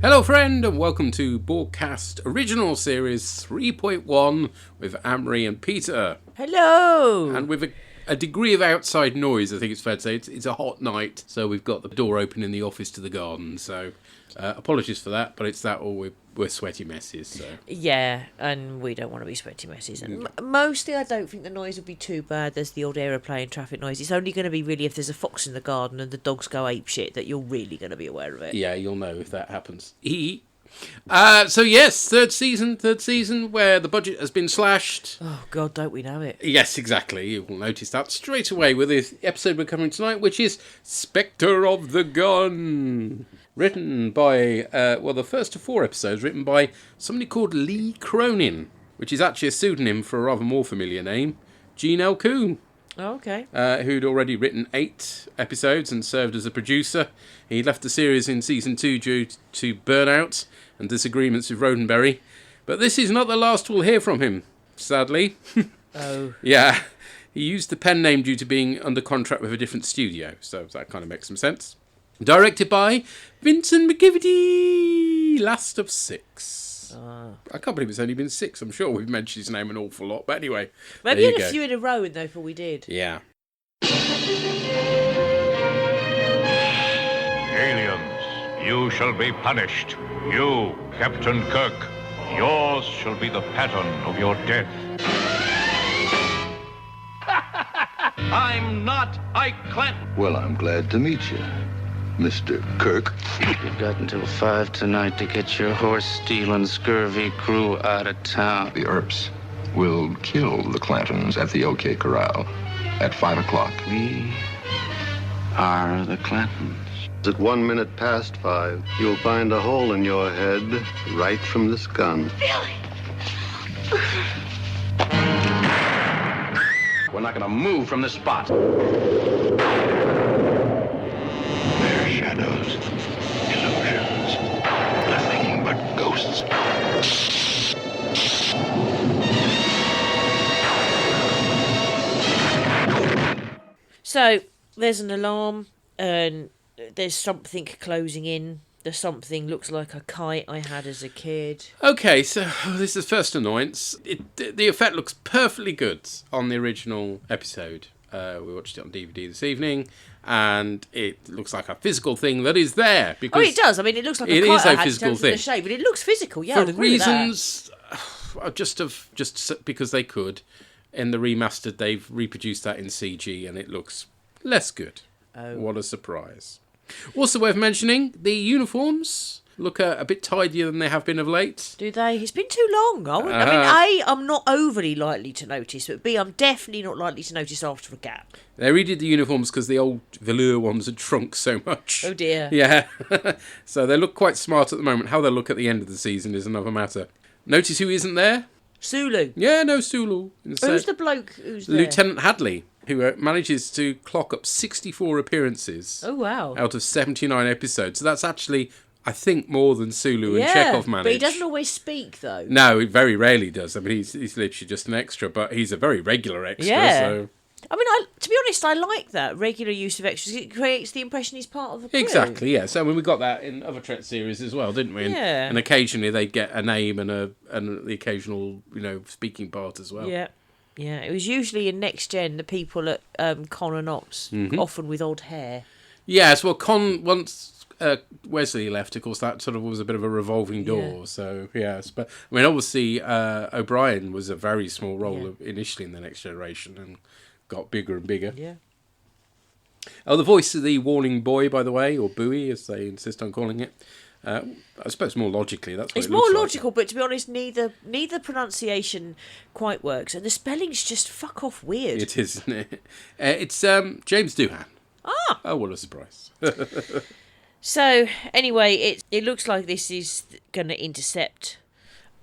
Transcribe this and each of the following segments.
Hello friend and welcome to Borgcast Original Series 3.1 with Amory and Peter. Hello! And with a degree of outside noise, I think it's fair to say. It's a hot night, so we've got the door open in the office to the garden, so apologies for that, but it's that or we're sweaty messes, so... Yeah, and we don't want to be sweaty messes. And mostly I don't think the noise will be too bad. There's the odd aeroplane traffic noise. It's only going to be really if there's a fox in the garden and the dogs go apeshit that you're really going to be aware of it. Yeah, you'll know if that happens. So yes, third season where the budget has been slashed. Oh God, don't we know it? Yes, exactly. You will notice that straight away with the episode we're covering tonight, which is Spectre of the Gun. Written by, the first of 4 episodes written by somebody called Lee Cronin, which is actually a pseudonym for a rather more familiar name, Gene L. Coon. Oh, okay. Who'd already written 8 episodes and served as a producer. He left the series in season 2 due to burnout and disagreements with Roddenberry. But this is not the last we'll hear from him, sadly. Oh. Yeah, he used the pen name due to being under contract with a different studio, so that kind of makes some sense. Directed by Vincent McGivity, last of 6. I can't believe it's only been 6. I'm sure we've mentioned his name an awful lot, but anyway. Maybe had a few in a row, though, before we did. Yeah. Aliens, you shall be punished. You, Captain Kirk, yours shall be the pattern of your death. I'm not Ike Clanton. Well, I'm glad to meet you, Mr. Kirk. You've got until 5 tonight to get your horse-stealing, scurvy crew out of town. The Earps will kill the Clantons at the OK Corral at 5 o'clock. We are the Clantons. At 1 minute past 5, you'll find a hole in your head right from this gun. We're not gonna move from this spot. They're shadows, illusions, nothing but ghosts. So, there's an alarm, and there's something closing in. The something looks like a kite I had as a kid. Okay, so this is first annoyance. The effect looks perfectly good on the original episode. We watched it on DVD this evening, and it looks like a physical thing that is there. Because it does. I mean, it looks like a it kite is I a had physical in terms of the thing. shape, but it looks physical. Yeah, for I'd agree with that. reasons just because they could. In the remastered, they've reproduced that in CG, and it looks less good. Oh. What a surprise. Also worth mentioning, the uniforms look a bit tidier than they have been of late. Do they? It's been too long. I mean, A, I'm not overly likely to notice, but B, I'm definitely not likely to notice after a gap. They redid the uniforms because the old velour ones had shrunk so much. Oh dear. Yeah. So they look quite smart at the moment. How they look at the end of the season is another matter. Notice who isn't there? Sulu. Yeah, no Sulu. Instead, Who's the bloke who's there? Lieutenant Hadley, who manages to clock up 64 appearances Oh, wow. out of 79 episodes. So that's actually, I think, more than Sulu and Chekov managed. But he doesn't always speak, though. No, he very rarely does. I mean, he's literally just an extra, but he's a very regular extra. Yeah. So. I mean, to be honest, I like that regular use of extras. It creates the impression he's part of the crew. Exactly, yeah. So I mean, we got that in other Trek series as well, didn't we? Yeah. And occasionally they'd get a name and the occasional, speaking part as well. Yeah. Yeah, it was usually in Next Gen, the people at Con and Ops, often with odd hair. Yes, well, once Wesley left, of course, that sort of was a bit of a revolving door. Yeah. So, yes. But, I mean, obviously, O'Brien was a very small role initially in The Next Generation and got bigger and bigger. Yeah. Oh, the voice of the warning boy, by the way, or buoy, as they insist on calling it. I suppose more logically, that's what it's it looks more like. logical, but to be honest, neither pronunciation quite works, and the spelling's just fuck off weird. It is, isn't it? It's James Doohan. Ah! Oh, what a surprise. So, anyway, it looks like this is going to intercept,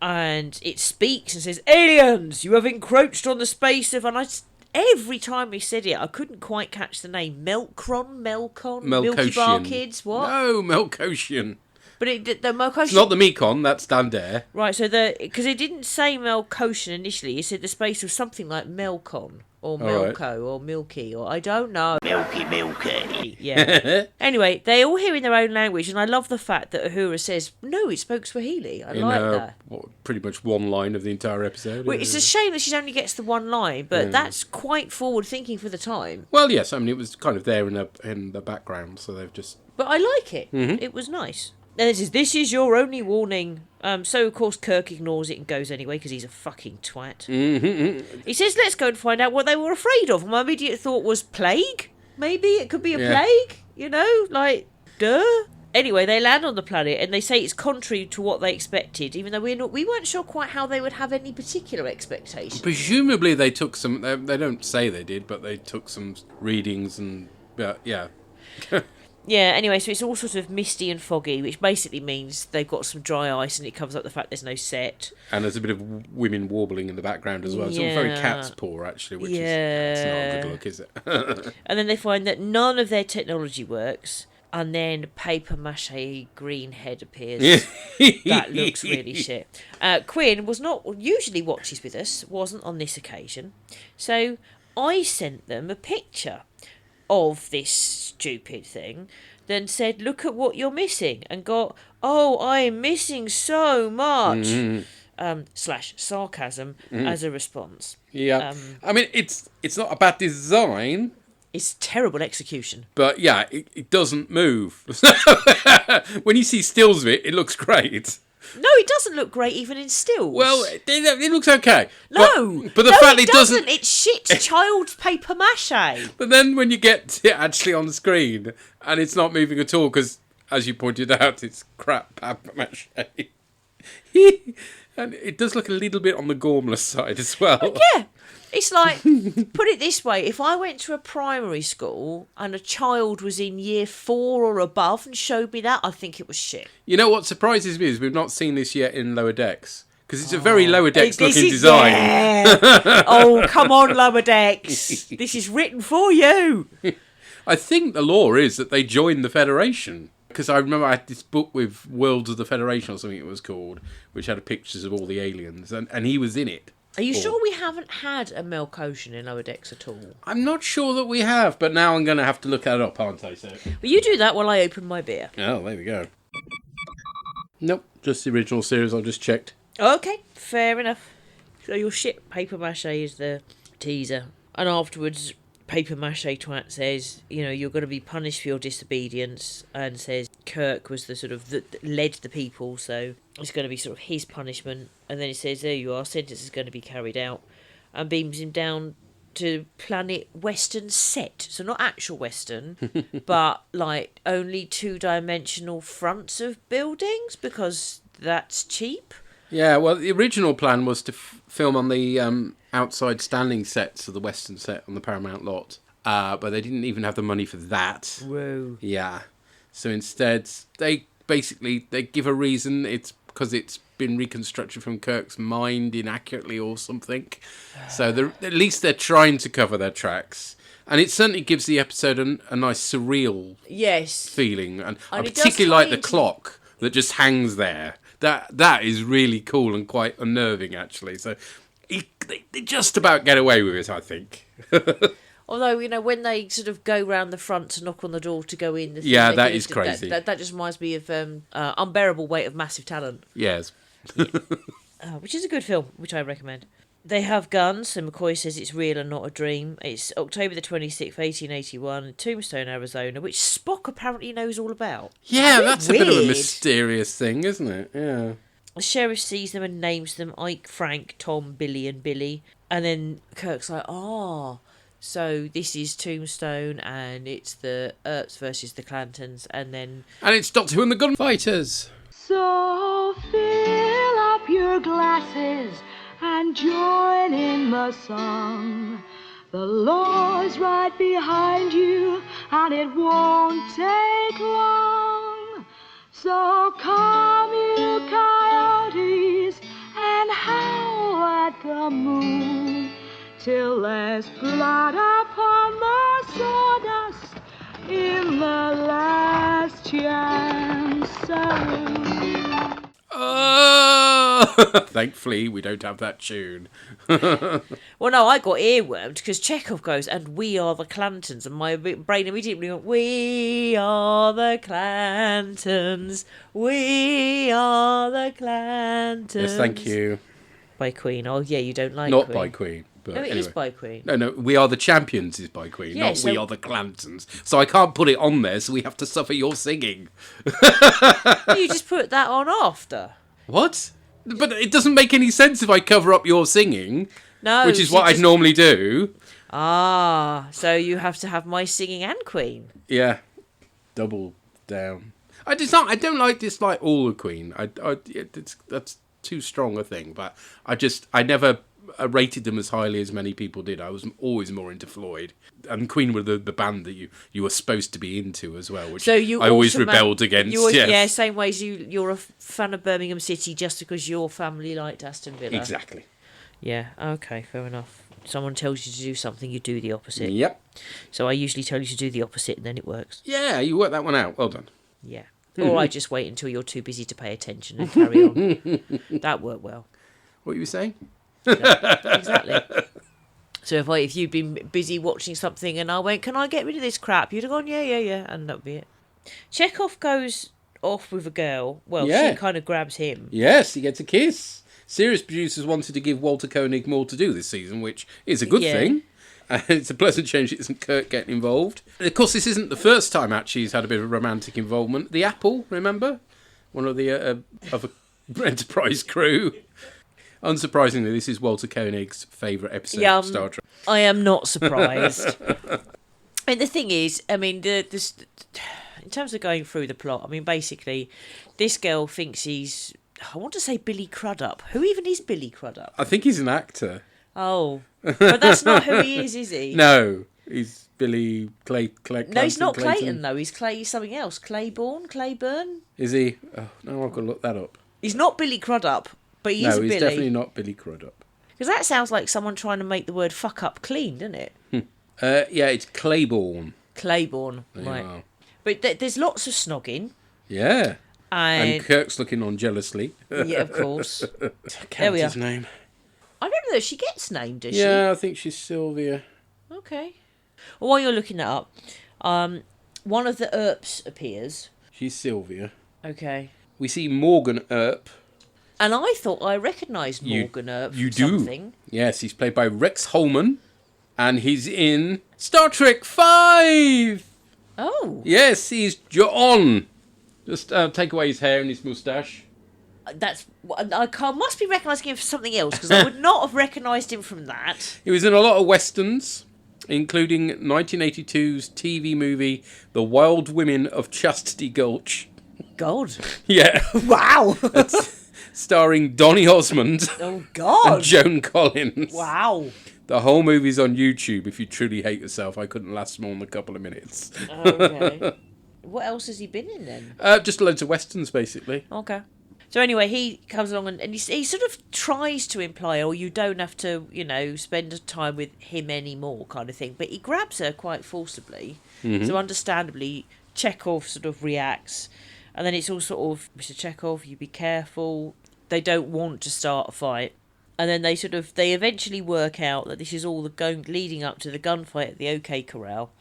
and it speaks and says, "Aliens, you have encroached on the space of..." And every time he said it, I couldn't quite catch the name. Melkron? Milky Bar Kids? What? No, Melkoshian. But the Melkoshian... It's not the Mekon, that's down there. Right, so because it didn't say Melkoshian initially, it said the space was something like Melkon. or All Milko, or Milky, or I don't know. Milky. Yeah. Anyway, they all hear in their own language, and I love the fact that Uhura says, no, it spoke Swahili. I like that. Pretty much one line of the entire episode. Well, it's a shame that she only gets the one line, but that's quite forward thinking for the time. Well, yes, I mean, it was kind of there in the background, so they've just... But I like it. Mm-hmm. It was nice. And this is your only warning. So, of course, Kirk ignores it and goes anyway because he's a fucking twat. Mm-hmm. He says, let's go and find out what they were afraid of. My immediate thought was plague? Maybe it could be a plague? You know, like, duh. Anyway, they land on the planet and they say it's contrary to what they expected, even though we weren't sure quite how they would have any particular expectations. Presumably they took some... They don't say they did, but they took some readings and... yeah. Yeah, anyway, so it's all sort of misty and foggy, which basically means they've got some dry ice and it covers up the fact there's no set. And there's a bit of women warbling in the background as well. It's all very cat's paw, actually, which is it's not a good look, is it? And then they find that none of their technology works, and then paper mache green head appears. That looks really shit. Quinn usually watches with us, wasn't on this occasion. So I sent them a picture of this stupid thing, then said, look at what you're missing, and got, oh, I'm missing so much, / sarcasm as a response. Yeah. I mean, it's not a bad design. It's terrible execution. But yeah, it doesn't move. When you see stills of it, it looks great. No, it doesn't look great even in stills. Well, it looks okay. No, but the fact it doesn't. It's shit child's paper mache. But then when you get it actually on the screen and it's not moving at all, because as you pointed out, it's crap paper mache. And it does look a little bit on the gormless side as well. Yeah. It's like, put it this way, if I went to a primary school and a child was in year 4 or above and showed me that, I think it was shit. You know what surprises me is we've not seen this yet in Lower Decks. Because it's a very Lower Decks looking design. Yeah. Oh, come on, Lower Decks. This is written for you. I think the law is that they joined the Federation. Because I remember I had this book with Worlds of the Federation or something it was called, which had pictures of all the aliens, and he was in it. Are you sure we haven't had a Melkoshian in Lower Decks at all? I'm not sure that we have, but now I'm going to have to look that up, aren't I? So. Well, you do that while I open my beer. Oh, there we go. Nope, just the original series, I just checked. Okay, fair enough. So your shit paper mache is the teaser. And afterwards, paper mache twat says, you know, you're going to be punished for your disobedience, and says Kirk was the sort of that led the people, so it's going to be sort of his punishment. And then he says, there you are, sentence is going to be carried out, and beams him down to planet Western set. So not actual Western, but like only 2-dimensional fronts of buildings, because that's cheap. Yeah, well, the original plan was to film on the outside standing sets of the Western set on the Paramount lot, but they didn't even have the money for that. Whoa. Yeah. So instead, they give a reason. It's because it's been reconstructed from Kirk's mind inaccurately or something. So at least they're trying to cover their tracks. And it certainly gives the episode a nice surreal feeling. And I particularly like the clock that just hangs there. That is really cool and quite unnerving, actually. So they just about get away with it, I think. Although, you know, when they sort of go round the front to knock on the door to go in... that is crazy. That just reminds me of Unbearable Weight of Massive Talent. Yes. Which is a good film, which I recommend. They have guns, so McCoy says it's real and not a dream. It's October the 26th, 1881, in Tombstone, Arizona, which Spock apparently knows all about. Yeah, that's weird. A bit of a mysterious thing, isn't it? Yeah. The sheriff sees them and names them Ike, Frank, Tom, Billy and Billy. And then Kirk's like, so this is Tombstone, and it's the Earps versus the Clantons, and it's Doctor Who and the Gunfighters. So fill up your glasses and join in the song. The law's right behind you, and it won't take long. So come, you coyotes, and howl at the moon, till there's blood upon the sawdust in the last chance saloon. Oh! Thankfully, we don't have that tune. Well, no, I got earwormed because Chekov goes, and we are the Clantons, and my brain immediately went, we are the Clantons, we are the Clantons. Yes, thank you. By Queen. Oh, yeah, you don't like Not Queen. by Queen. But No, it anyway. is by Queen. No, We Are the Champions is by Queen, Yeah, not so- We Are the Clantons. So I can't put it on there, so we have to suffer your singing. You just put that on after. What? But it doesn't make any sense if I cover up your singing, No. which is so what I'd just- normally do. Ah, so you have to have my singing and Queen. Yeah, double down. I don't dislike all the Queen. That's too strong a thing. But I never rated them as highly as many people did. I was always more into Floyd, and Queen were the band that you were supposed to be into as well, which So you I always automa- rebelled against. you always- yes. Yeah, same way as you're a fan of Birmingham City just because your family liked Aston Villa. Exactly. Yeah, okay, fair enough. Someone tells you to do something, you do the opposite. Yep. So I usually tell you to do the opposite and then it works. Yeah, you worked that one out. Well done. Yeah. Or I just wait until you're too busy to pay attention and carry on. That worked well. What were you saying? Exactly. So if you'd been busy watching something and I went, can I get rid of this crap? You'd have gone, yeah, and that'd be it. Chekov goes off with a girl. Well, Yeah. she kind of grabs him. Yes, he gets a kiss. Serious producers wanted to give Walter Koenig more to do this season, which is a good Yeah. thing. It's a pleasant change it isn't Kirk getting involved. And of course, this isn't the first time actually he's had a bit of romantic involvement. The Apple, remember? One of the other Enterprise crew. Unsurprisingly, this is Walter Koenig's favourite episode of Star Trek. I am not surprised. And the thing is, I mean, this in terms of going through the plot, I mean, basically, this girl thinks he's, I want to say Billy Crudup. Who even is Billy Crudup? I think he's an actor. Oh, but that's not who he is he? No, he's Billy Clay. No, he's not Clayton. Clayton, though. He's something else. Claiborne? Is he? Oh, no, I've got to look that up. He's not Billy Crudup, but he is No, a he's Billy. definitely not Billy Crudup. Because that sounds like someone trying to make the word fuck up clean, doesn't it? Yeah, it's Claiborne. Claiborne, There you right. are. But there's lots of snogging. Yeah. And And, Kirk's looking on jealously. yeah, of course. There we his are. name. I don't know, she gets named, does Yeah, I think she's Sylvia. she? Okay. Well, while you're looking that up, one of the Earps appears. She's Sylvia. Okay. We see Morgan Earp. And I thought I recognised You- Morgan Earp you from do. something. Yes, he's played by Rex Holman. And he's in Star Trek 5! Oh, Yes, he's John. Just take away his hair and his moustache. that's... must be recognising him for something else, because I would not have recognised him from that. He was in a lot of westerns, including 1982's TV movie The Wild Women of Chastity Gulch. God. Yeah, Wow. starring Donny Osmond Oh, and God. Joan Collins. Wow. The whole movie's on YouTube if you truly hate yourself. I couldn't last more than a couple of minutes. Okay. What else has he been in then? Just loads of westerns, basically. Okay. So anyway, he comes along and he sort of tries to imply, oh, you don't have to, spend time with him anymore kind of thing. But he grabs her quite forcibly. Mm-hmm. So understandably, Chekov sort of reacts. And then it's all sort of, Mr. Chekov, you be careful. They don't want to start a fight. And then they eventually work out that this is all leading up to the gunfight at the OK Corral,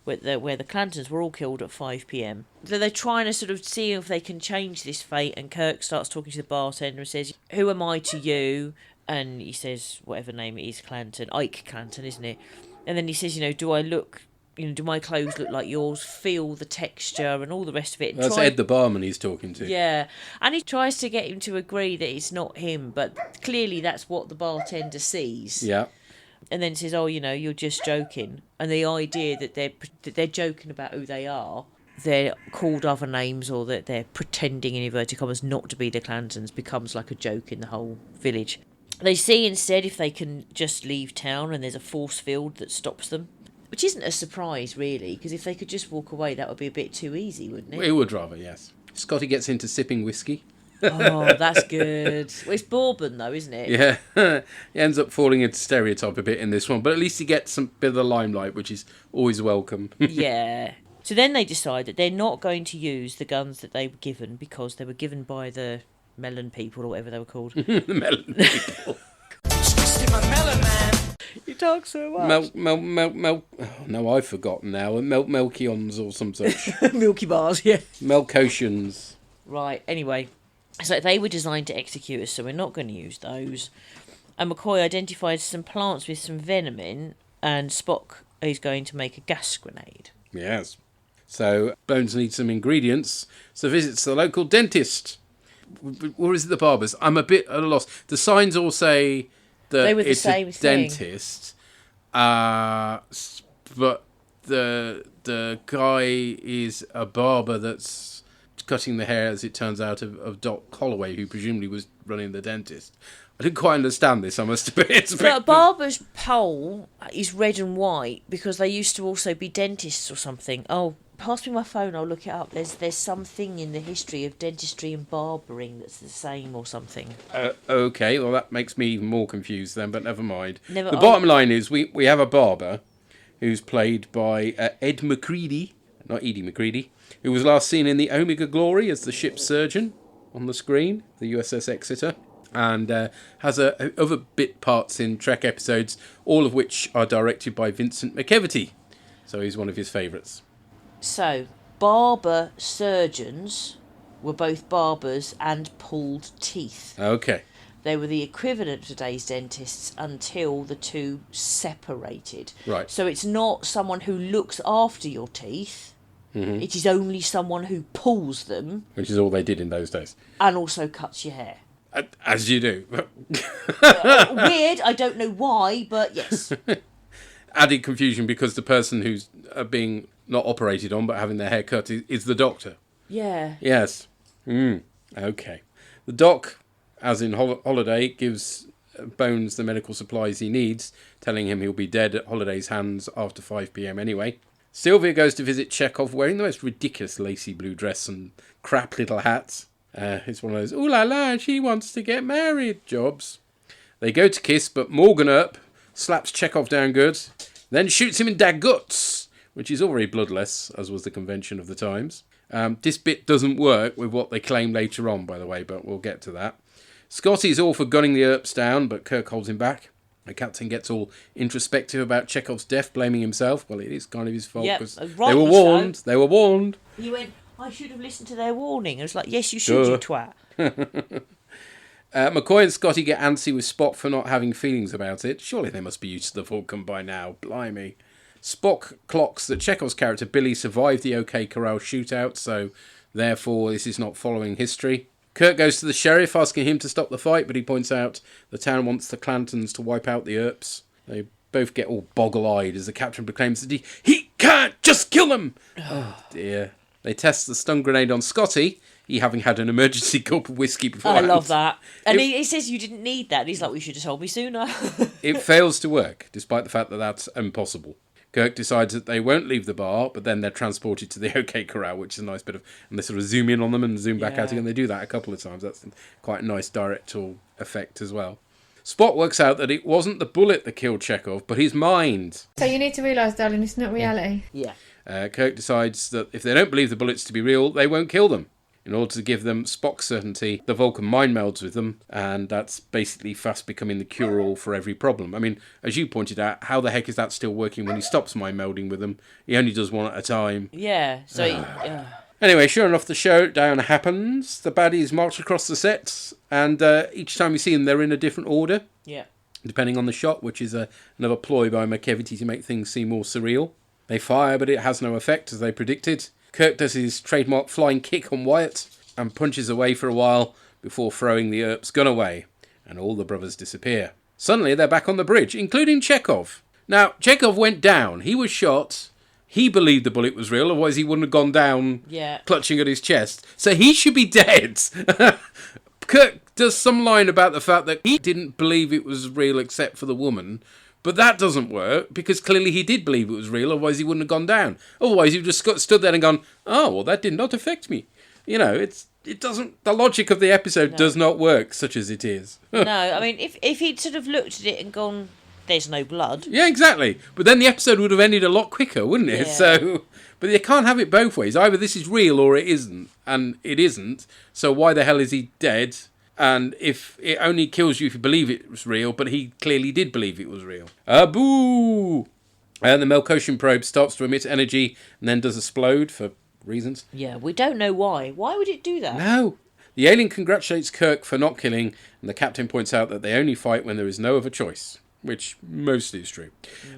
where the Clantons were all killed at 5 p.m. So they're trying to sort of see if they can change this fate, and Kirk starts talking to the bartender and says, who am I to you? And he says, whatever name it is, Clanton, Ike Clanton, isn't it? And then he says, do I look, do my clothes look like yours? Feel the texture and all the rest of it. And That's Ed the barman he's talking to. yeah, and he tries to get him to agree that it's not him, but clearly that's what the bartender sees. Yeah. And then says, "Oh, you're just joking." And the idea that they're joking about who they are, they're called other names, or that they're pretending in inverted commas not to be the Clantons, becomes like a joke in the whole village. They see instead if they can just leave town, and there's a force field that stops them. Which isn't a surprise, really, because if they could just walk away, that would be a bit too easy, wouldn't it? It would rather, yes. Scotty gets into sipping whiskey. Oh, that's good. Well, it's bourbon, though, isn't it? Yeah. He ends up falling into stereotype a bit in this one, but at least he gets some bit of the limelight, which is always welcome. Yeah. So then they decide that they're not going to use the guns that they were given, because they were given by the melon people or whatever they were called. The melon people. You talk so much. Oh, no, I've forgotten now. Melchions or some such. Milky bars, yeah. Melcotians. Right, anyway. So they were designed to execute us, so we're not going to use those. And McCoy identified some plants with some venom in, and Spock is going to make a gas grenade. Yes. So Bones needs some ingredients, so visits the local dentist. Or is it the barber's? I'm a bit at a loss. The signs all say that They were the it's same a thing. dentist, but the guy is a barber that's cutting the hair, as it turns out, of Doc Holloway, who presumably was running the dentist. I didn't quite understand this, I must admit. So a barber's pole is red and white because they used to also be dentists or something. Oh, pass me my phone, I'll look it up. There's something in the history of dentistry and barbering that's the same or something. Okay, well that makes me even more confused then, but never mind. The Bottom line is we have a barber who's played by Ed McCready, not Edie McCready, who was last seen in the Omega Glory as the ship's surgeon on the screen, the USS Exeter, and has other bit parts in Trek episodes, all of which are directed by Vincent McEvity. So he's one of his favourites. So, barber surgeons were both barbers and pulled teeth. Okay. They were the equivalent of today's dentists until the two separated. Right. So it's not someone who looks after your teeth. Mm-hmm. It is only someone who pulls them. Which is all they did in those days. And also cuts your hair. As you do. Weird, I don't know why, but yes. Added confusion because the person who's being not operated on but having their hair cut is the doctor. Yeah. Yes. Okay. The doc, as in Holiday, gives Bones the medical supplies he needs, telling him he'll be dead at Holiday's hands after 5 p.m. anyway. Sylvia goes to visit Chekov wearing the most ridiculous lacy blue dress and crap little hats. It's one of those, ooh la la, she wants to get married jobs. They go to kiss, but Morgan Earp slaps Chekov down good, then shoots him in the guts, which is all very bloodless, as was the convention of the times. This bit doesn't work with what they claim later on, by the way, but we'll get to that. Scotty's all for gunning the Earps down, but Kirk holds him back. The captain gets all introspective about Chekov's death, blaming himself. Well, it is kind of his fault, because they were warned. So. They were warned. He went, I should have listened to their warning. I was like, yes, you should, you twat. McCoy and Scotty get antsy with Spock for not having feelings about it. Surely they must be used to the Vulcan by now. Blimey. Spock clocks that Chekov's character Billy survived the OK Corral shootout, so therefore this is not following history. Kirk goes to the sheriff asking him to stop the fight, but he points out the town wants the Clantons to wipe out the Earps. They both get all boggle-eyed as the captain proclaims that he can't just kill them. Oh dear. They test the stun grenade on Scotty, he having had an emergency gulp of whiskey before. I love that. And he says you didn't need that. And he's like, we should have told me sooner. It fails to work, despite the fact that that's impossible. Kirk decides that they won't leave the bar, but then they're transported to the OK Corral, which is a nice bit of... And they sort of zoom in on them and zoom back out again. They do that a couple of times. That's quite a nice directorial effect as well. Spock works out that it wasn't the bullet that killed Chekov, but his mind. So you need to realise, darling, it's not reality. Yeah. Kirk decides that if they don't believe the bullets to be real, they won't kill them. In order to give them Spock's certainty, the Vulcan mind melds with them, and that's basically fast becoming the cure-all for every problem. I mean, as you pointed out, how the heck is that still working when he stops mind melding with them? He only does one at a time. Yeah, so... Anyway, sure enough, the showdown happens. The baddies march across the sets, and each time you see them, they're in a different order. Yeah. Depending on the shot, which is another ploy by McEvity to make things seem more surreal. They fire, but it has no effect, as they predicted. Kirk does his trademark flying kick on Wyatt and punches away for a while before throwing the Earp's gun away, and all the brothers disappear. Suddenly, they're back on the bridge, including Chekov. Now, Chekov went down. He was shot. He believed the bullet was real, otherwise he wouldn't have gone down clutching at his chest. So he should be dead. Kirk does some line about the fact that he didn't believe it was real except for the woman. But that doesn't work, because clearly he did believe it was real, otherwise he wouldn't have gone down. Otherwise he just stood there and gone, oh, well, that did not affect me. You know, it doesn't, the logic of the episode does not work, such as it is. No, I mean, if he'd sort of looked at it and gone, there's no blood. Yeah, exactly. But then the episode would have ended a lot quicker, wouldn't it? Yeah. So, but you can't have it both ways. Either this is real or it isn't, and it isn't. So why the hell is he dead? And if it only kills you if you believe it was real, but he clearly did believe it was real. Boo! And the Melkoshian probe starts to emit energy and then does explode for reasons. Yeah, we don't know why. Why would it do that? No. The alien congratulates Kirk for not killing, and the captain points out that they only fight when there is no other choice, which mostly is true,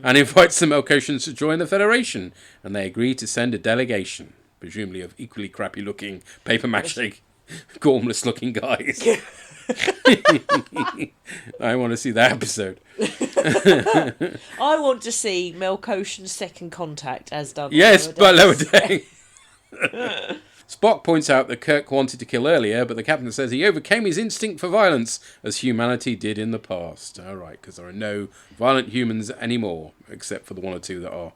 and invites the Melkoshians to join the Federation, and they agree to send a delegation, presumably of equally crappy-looking, paper-mache, gormless-looking guys. I want to see that episode. I want to see Melkoshian's second contact as done. Yes, by Lower Deck. Spock points out that Kirk wanted to kill earlier, but the captain says he overcame his instinct for violence, as humanity did in the past. All right, because there are no violent humans anymore, except for the one or two that are.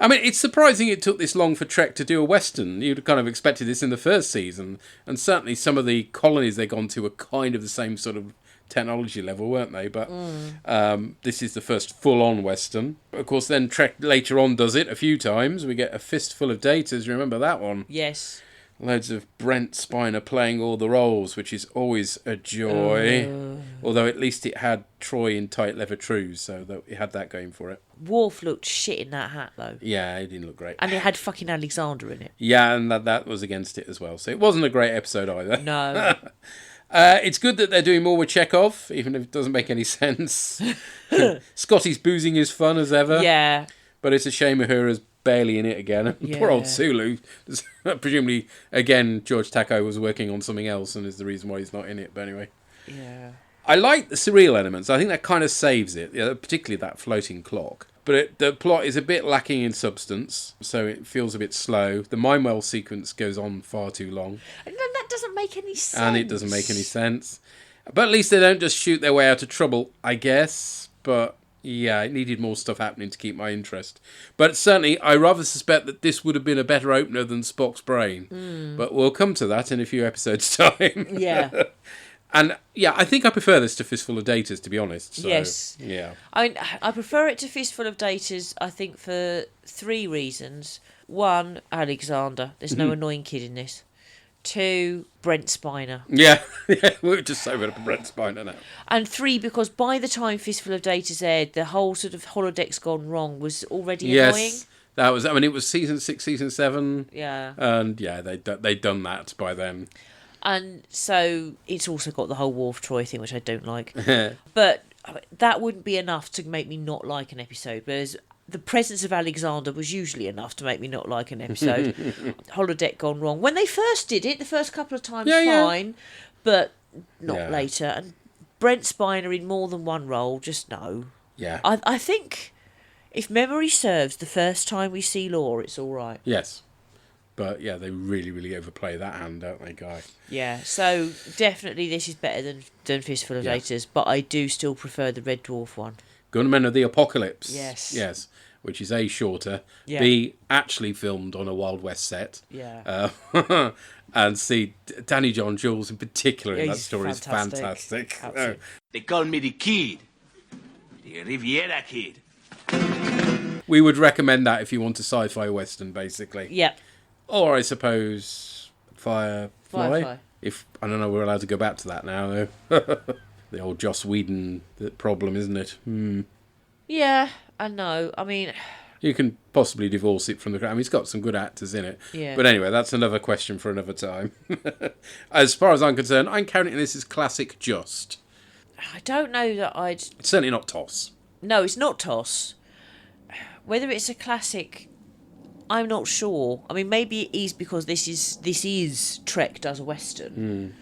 I mean, it's surprising it took this long for Trek to do a Western. You'd kind of expected this in the first season, and certainly some of the colonies they've gone to were kind of the same sort of technology level, weren't they? But this is the first full-on Western. Of course, then Trek later on does it a few times. We get A Fistful of Datas. You remember that one? Yes. Loads of Brent Spiner playing all the roles, which is always a joy. Although at least it had Troy in tight leather trews, so that it had that going for it. Worf looked shit in that hat, though. Yeah, it didn't look great. And it had fucking Alexander in it. Yeah, and that was against it as well. So it wasn't a great episode either. No. It's good that they're doing more with Chekov, even if it doesn't make any sense. Scotty's boozing his fun as ever. Yeah. But it's a shame Uhura's barely in it again. Yeah. Poor old Sulu. Presumably, again, George Takei was working on something else and is the reason why he's not in it. But anyway. Yeah. I like the surreal elements. I think that kind of saves it, particularly that floating clock. But the plot is a bit lacking in substance, so it feels a bit slow. The Mindwell sequence goes on far too long. And then that doesn't make any sense. And it doesn't make any sense. But at least they don't just shoot their way out of trouble, I guess. But yeah, it needed more stuff happening to keep my interest. But certainly, I rather suspect that this would have been a better opener than Spock's brain. But we'll come to that in a few episodes' time. Yeah. And yeah, I think I prefer this to Fistful of Datas, to be honest. So, yes. Yeah. I prefer it to Fistful of Datas, I think, for 3 reasons. 1, Alexander. There's no annoying kid in this. 2, Brent Spiner. Yeah, we're just so rid of Brent Spiner now. And 3, because by the time Fistful of Datas aired, the whole sort of holodeck's gone wrong was already annoying. That was. I mean, it was season 6, season 7. Yeah. And yeah, they'd done that by then. And so it's also got the whole Worf Troy thing, which I don't like. But that wouldn't be enough to make me not like an episode. Whereas the presence of Alexander was usually enough to make me not like an episode. Holodeck gone wrong. When they first did it, the first couple of times, fine. But not later. And Brent Spiner in more than one role, just no. Yeah. I think, if memory serves, the first time we see Law, it's all right. Yes. But yeah, they really, really overplay that hand, don't they, Guy? Yeah, so definitely this is better than Fistful of Datas, but I do still prefer the Red Dwarf one. Gunmen of the Apocalypse. Yes. Yes, which is A, shorter, Yeah. B, actually filmed on a Wild West set. Yeah. And C, Danny John Jules in particular in that he's story fantastic. is fantastic. Absolutely. They call me the Kid. The Riviera Kid. We would recommend that if you want a sci-fi western, basically. Yeah. Or I suppose Firefly. If I don't know, we're allowed to go back to that now, though. The old Joss Whedon problem, isn't it? Yeah, I know. I mean, you can possibly divorce it from the... I mean, it's got some good actors in it. Yeah. But anyway, that's another question for another time. As far as I'm concerned, I'm counting this as classic just. I don't know that I'd... It's certainly not TOS. No, it's not TOS. Whether it's a classic, I'm not sure. I mean, maybe it is because this is Trek does a Western.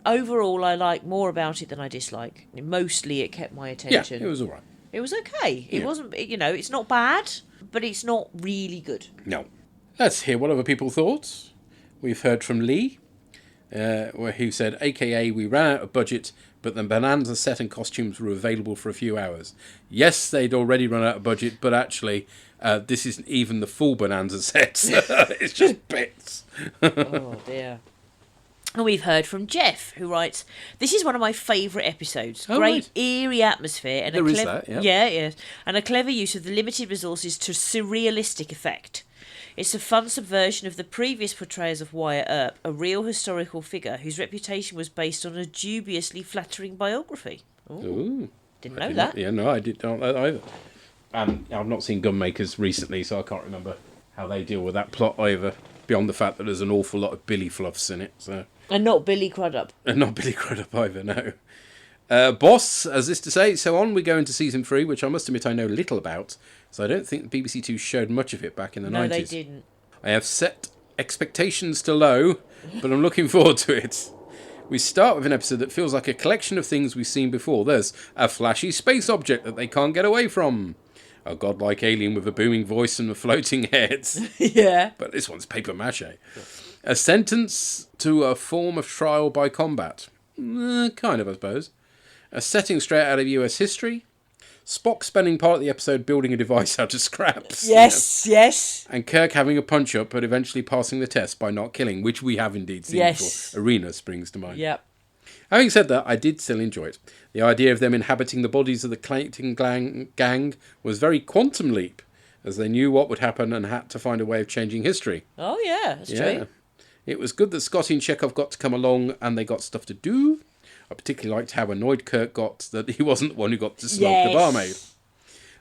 Overall, I like more about it than I dislike. Mostly, it kept my attention. Yeah, it was all right. It was okay. It wasn't, it's not bad, but it's not really good. No. Let's hear what other people thought. We've heard from Lee, who said, AKA, we ran out of budget, but the Bonanza set and costumes were available for a few hours. Yes, they'd already run out of budget, but actually, this isn't even the full Bonanza set. It's just bits. Oh, dear. And we've heard from Jeff, who writes, "This is one of my favourite episodes. Oh, Great, right. eerie atmosphere. And There is that, yeah. Yeah, yeah. And a clever use of the limited resources to surrealistic effect. It's a fun subversion of the previous portrayals of Wyatt Earp, a real historical figure whose reputation was based on a dubiously flattering biography. Ooh. Didn't know that. Yeah, no, I didn't know that either. I've not seen Gunmakers recently, so I can't remember how they deal with that plot either, beyond the fact that there's an awful lot of Billy fluffs in it. So. And not Billy Crudup. And not Billy Crudup either, no. Boss, as this to say, so on we go into season 3, which I must admit I know little about, so I don't think the BBC Two showed much of it back in the 90s. No, they didn't. I have set expectations to low, but I'm looking forward to it. We start with an episode that feels like a collection of things we've seen before. There's a flashy space object that they can't get away from. A godlike alien with a booming voice and floating heads. Yeah. But this one's paper mache. A sentence to a form of trial by combat. Kind of, I suppose. A setting straight out of US history. Spock spending part of the episode building a device out of scraps. Yes. And Kirk having a punch-up but eventually passing the test by not killing, which we have indeed seen before. Arena springs to mind. Yep. Having said that, I did still enjoy it. The idea of them inhabiting the bodies of the Clayton gang was very Quantum Leap, as they knew what would happen and had to find a way of changing history. Oh, yeah, that's true. It was good that Scotty and Chekov got to come along and they got stuff to do. I particularly liked how annoyed Kirk got that he wasn't the one who got to snog the barmaid.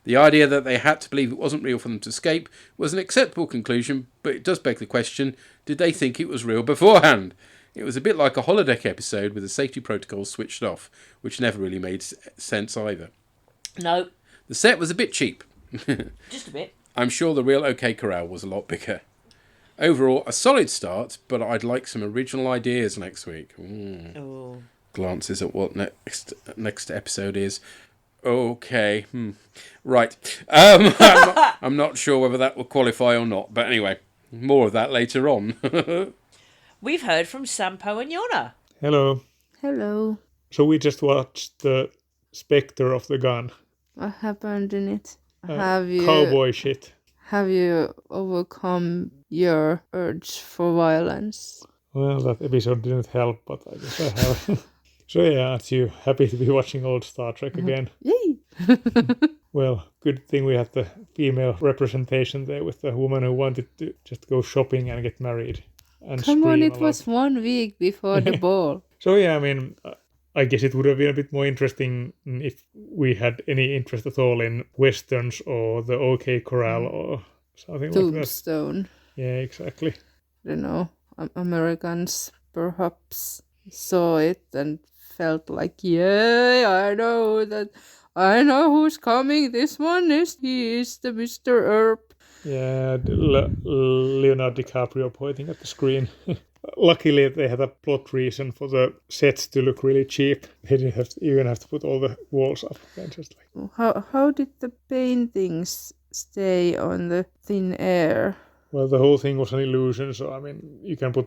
The idea that they had to believe it wasn't real for them to escape was an acceptable conclusion, but it does beg the question, did they think it was real beforehand? It was a bit like a holodeck episode with the safety protocols switched off, which never really made sense either. No. The set was a bit cheap. Just a bit. I'm sure the real OK Corral was a lot bigger. Overall, a solid start, but I'd like some original ideas next week. Oh. Glances at what next episode is. Okay. Right. I'm not sure whether that will qualify or not, but anyway, more of that later on. We've heard from Sampo and Yona. Hello. Hello. So we just watched the Spectre of the Gun. What happened in it? Cowboy shit. Have you overcome your urge for violence? Well, that episode didn't help, but I guess I have. So yeah, aren't you happy to be watching old Star Trek again? Yay! Well, good thing we had the female representation there with the woman who wanted to just go shopping and get married. And Come on, it a lot. was 1 week before the ball. So yeah, I mean, I guess it would have been a bit more interesting if we had any interest at all in westerns or the OK Corral or something like that. Tombstone. Yeah, exactly. I don't know. Americans perhaps saw it and felt like, yeah, I know who's coming. He is the Mr. Earp. Yeah, Leonardo DiCaprio pointing at the screen. Luckily, they had a plot reason for the sets to look really cheap. They didn't even have to put all the walls up. Just like... How did the paintings stay on the thin air? Well, the whole thing was an illusion, so you don't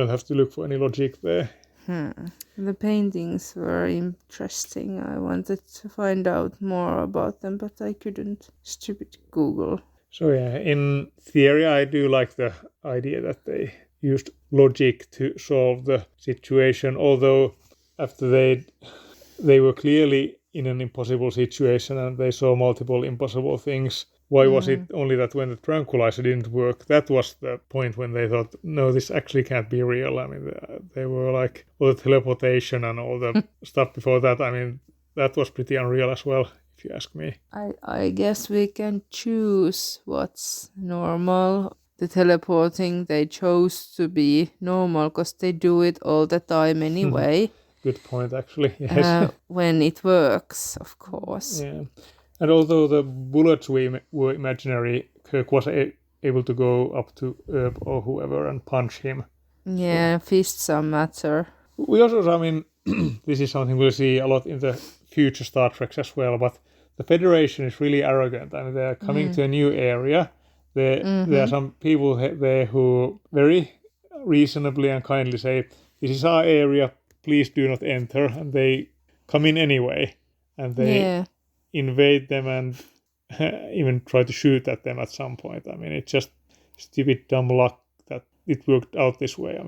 have to look for any logic there. The paintings were interesting. I wanted to find out more about them, but I couldn't. Stupid Google. So yeah, in theory, I do like the idea that they used logic to solve the situation, although after they were clearly in an impossible situation and they saw multiple impossible things. Why was it only that when the tranquilizer didn't work? That was the point when they thought, no, this actually can't be real. They were like, all the teleportation and all the stuff before that. That was pretty unreal as well, if you ask me. I guess we can choose what's normal. The teleporting, they chose to be normal because they do it all the time anyway. Good point, actually. Yes. When it works, of course. Yeah. And although the bullets were imaginary, Kirk was able to go up to Earp or whoever and punch him. Yeah, fists are matter. We also, this is something we'll see a lot in the future Star Treks as well, but the Federation is really arrogant. They're coming to a new area. There are some people there who very reasonably and kindly say, this is our area, please do not enter. And they come in anyway. And they invade them and even try to shoot at them at some point. It's just stupid dumb luck that it worked out this way.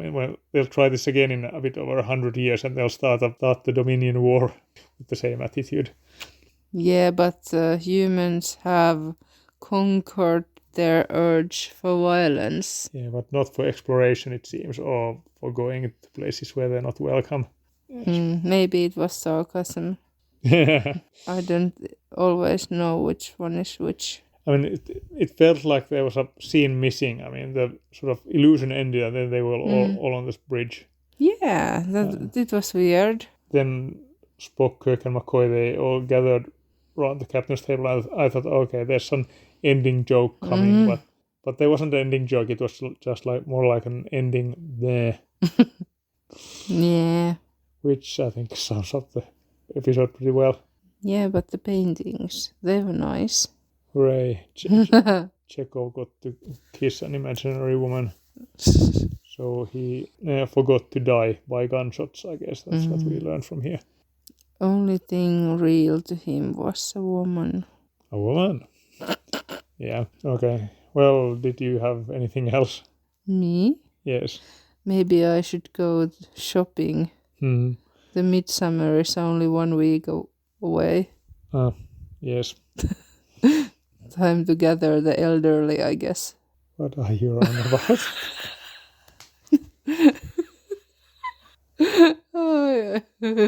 They'll try this again in a bit over 100 years and they'll start the Dominion War with the same attitude. Yeah, but humans have conquered their urge for violence. Yeah, but not for exploration, it seems, or for going to places where they're not welcome. Maybe it was sarcasm. I I don't always know which one is which. mean, it felt like there was a scene missing. I mean, the sort of illusion ended, and then they were all on this bridge. Yeah, it was weird. Then Spock, Kirk, and McCoy, they all gathered around the captain's table. And I thought, okay, there's some ending joke coming, but there wasn't an ending joke. It was just like more like an ending there. Yeah. Which I think sums up the episode pretty well. Yeah, but the paintings, they were nice. Hooray. Chekov got to kiss an imaginary woman. So he forgot to die by gunshots, I guess. That's what we learned from here. Only thing real to him was a woman. A woman? Yeah, okay. Well, did you have anything else? Me? Yes. Maybe I should go shopping. The midsummer is only 1 week away. Yes. Time to gather the elderly, I guess. What are you on about? Oh, yeah.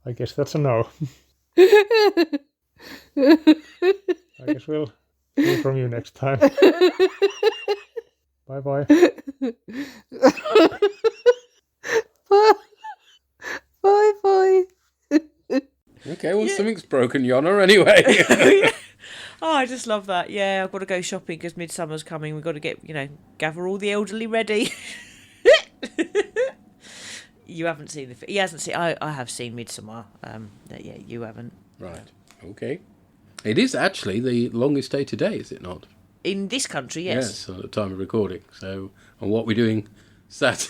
I guess that's a no. I guess we'll hear from you next time. Bye-bye. Bye-bye. Okay, well, something's broken, Yonna, anyway. Oh, I just love that. Yeah, I've got to go shopping because midsummer's coming. We've got to get, gather all the elderly ready. You haven't seen the... He hasn't seen... I have seen Midsummer. Yeah, you haven't. Right. Okay. It is actually the longest day today, is it not? In this country, yes. Yes, at the time of recording. So, and what we're doing, sat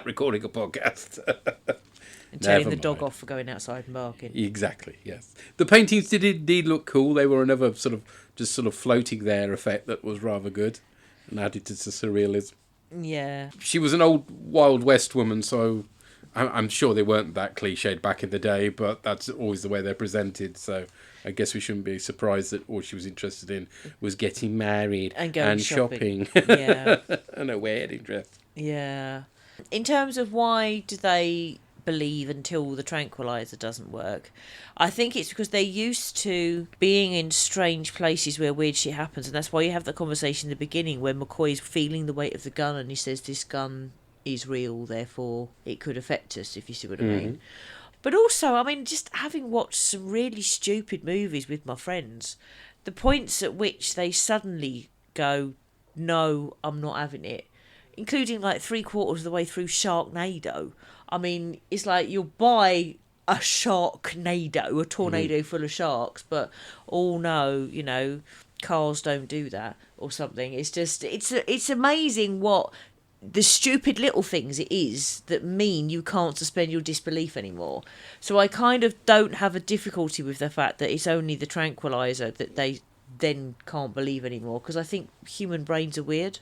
recording a podcast. And telling the dog off for going outside and barking. Exactly, yes. The paintings did indeed look cool. They were another sort of floating there effect that was rather good and added to the surrealism. Yeah. She was an old Wild West woman, so I'm sure they weren't that cliched back in the day, but that's always the way they're presented, so I guess we shouldn't be surprised that all she was interested in was getting married and shopping. Yeah. And a wedding dress. Yeah. In terms of why do they believe until the tranquilizer doesn't work, I think it's because they're used to being in strange places where weird shit happens, and that's why you have the conversation in the beginning where McCoy's feeling the weight of the gun and he says this gun is real, therefore it could affect us, if you see what I mean. But also, I mean, just having watched some really stupid movies with my friends, the points at which they suddenly go, no, I'm not having it, including like 3/4 of the way through Sharknado. I mean, it's like you'll buy a Sharknado, a tornado full of sharks, but oh no, cars don't do that or something. It's just, it's amazing what the stupid little things it is that mean you can't suspend your disbelief anymore. So I kind of don't have a difficulty with the fact that it's only the tranquilizer that they then can't believe anymore, because I think human brains are weird.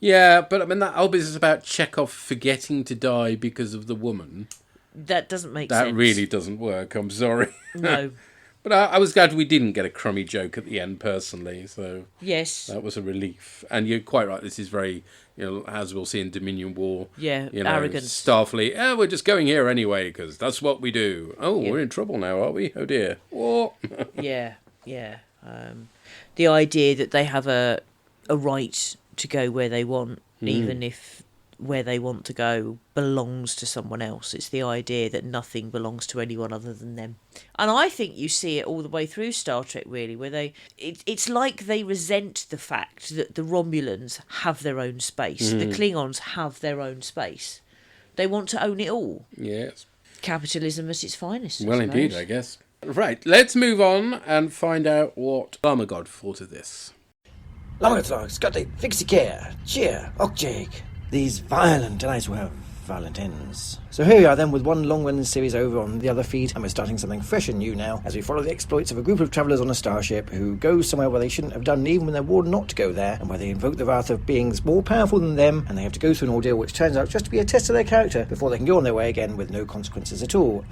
Yeah, but I mean, that whole business about Chekov forgetting to die because of the woman... That doesn't make sense. That really doesn't work, I'm sorry. No. But I was glad we didn't get a crummy joke at the end, personally, so... Yes. That was a relief. And you're quite right, this is very, as we'll see in Dominion War... Yeah, arrogance. Starfleet, we're just going here anyway, because that's what we do. Oh, yeah. We're in trouble now, are we? Oh, dear. What? Yeah. The idea that they have a right to go where they want, even if where they want to go belongs to someone else. It's the idea that nothing belongs to anyone other than them. And I think you see it all the way through Star Trek, really, where it's like they resent the fact that the Romulans have their own space. The Klingons have their own space. They want to own it all. Yes. Capitalism at its finest, Well, indeed, I guess. Right, let's move on and find out what Armagod thought of this. Longitlogs, Scotty, Fixie Care, Cheer, Ockjake. These violent delights will have violent ends. So here we are then with one long-running series over on the other feed, and we're starting something fresh and new now as we follow the exploits of a group of travellers on a starship who go somewhere where they shouldn't have done even when they're warned not to go there, and where they invoke the wrath of beings more powerful than them, and they have to go through an ordeal which turns out just to be a test of their character before they can go on their way again with no consequences at all.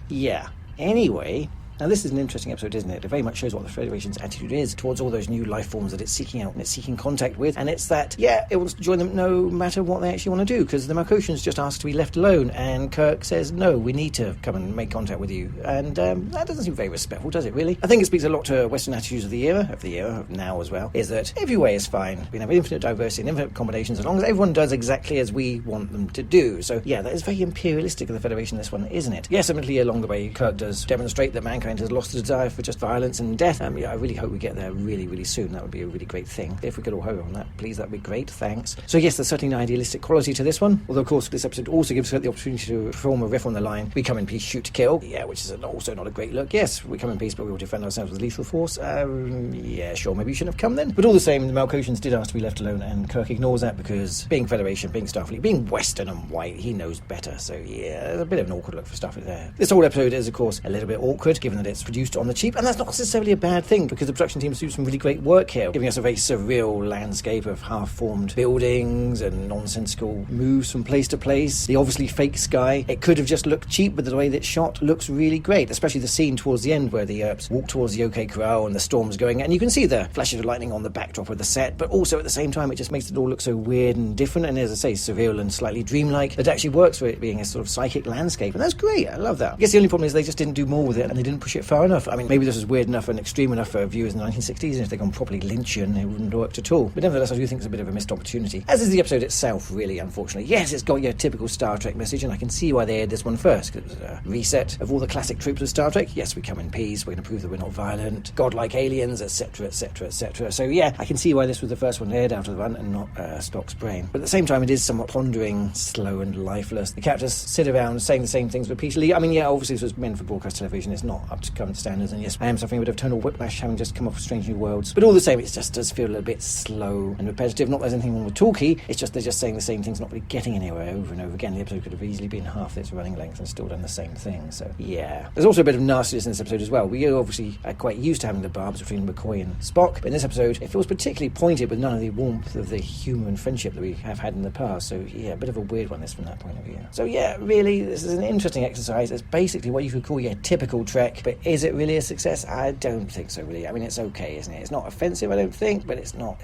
Yeah. Anyway, Now, this is an interesting episode, isn't it? It very much shows what the Federation's attitude is towards all those new life forms that it's seeking out and it's seeking contact with. And it's that, it wants to join them no matter what they actually want to do, because the Malkotians just ask to be left alone. And Kirk says, no, we need to come and make contact with you. And that doesn't seem very respectful, does it, really? I think it speaks a lot to Western attitudes of the era, of now as well, is that every way is fine. We can have infinite diversity and infinite combinations as long as everyone does exactly as we want them to do. So, that is very imperialistic of the Federation, this one, isn't it? Yes, admittedly, along the way, Kirk does demonstrate that mankind has lost the desire for just violence and death. I really hope we get there really, really soon. That would be a really great thing. If we could all hope on that, please, that'd be great. Thanks. So, yes, there's certainly an idealistic quality to this one. Although, of course, this episode also gives Kirk the opportunity to perform a riff on the line, we come in peace, shoot to kill. Which is also not a great look. Yes, we come in peace, but we will defend ourselves with lethal force. Sure, maybe you shouldn't have come then. But all the same, the Malkotians did ask to be left alone, and Kirk ignores that because being Federation, being Starfleet, being Western and white, he knows better. So, there's a bit of an awkward look for Starfleet there. This whole episode is, of course, a little bit awkward, given that it's produced on the cheap, and that's not necessarily a bad thing, because the production teams do some really great work here, giving us a very surreal landscape of half-formed buildings and nonsensical moves from place to place. The obviously fake sky, it could have just looked cheap, but the way that it's shot looks really great, especially the scene towards the end where the Earps walk towards the OK Corral and the storm's going, and you can see the flashes of lightning on the backdrop of the set, but also at the same time it just makes it all look so weird and different, and as I say, surreal and slightly dreamlike, that actually works for it being a sort of psychic landscape, and that's great. I love that. I guess the only problem is they just didn't do more with it, and they didn't push it far enough. I mean, maybe this was weird enough and extreme enough for viewers in the 1960s, and if they'd gone properly Lynchian, it wouldn't have worked at all. But nevertheless, I do think it's a bit of a missed opportunity, as is the episode itself, really, unfortunately. Yes, it's got your typical Star Trek message, and I can see why they aired this one first, because it was a reset of all the classic tropes of Star Trek. Yes, we come in peace, we're going to prove that we're not violent, godlike aliens, etc., etc., etc. So I can see why this was the first one aired out of the run and not Spock's brain. But at the same time, it is somewhat pondering, slow and lifeless. The characters sit around saying the same things repeatedly. I mean, obviously this was meant for broadcast television, it's not up to current standards, and yes, I am suffering a bit of tonal whiplash having just come off of Strange New Worlds. But all the same, it just does feel a little bit slow and repetitive. Not that there's anything wrong with talkie, it's just they're just saying the same things, not really getting anywhere over and over again. The episode could have easily been half its running length and still done the same thing, so there's also a bit of nastiness in this episode as well. We obviously are quite used to having the barbs between McCoy and Spock, but in this episode it feels particularly pointed with none of the warmth of the humour and friendship that we have had in the past, so a bit of a weird one this from that point of view. So really, this is an interesting exercise. It's basically what you could call your typical Trek, but is it really a success? I don't think so, really. I mean, it's okay, isn't it? It's not offensive, I don't think, but it's not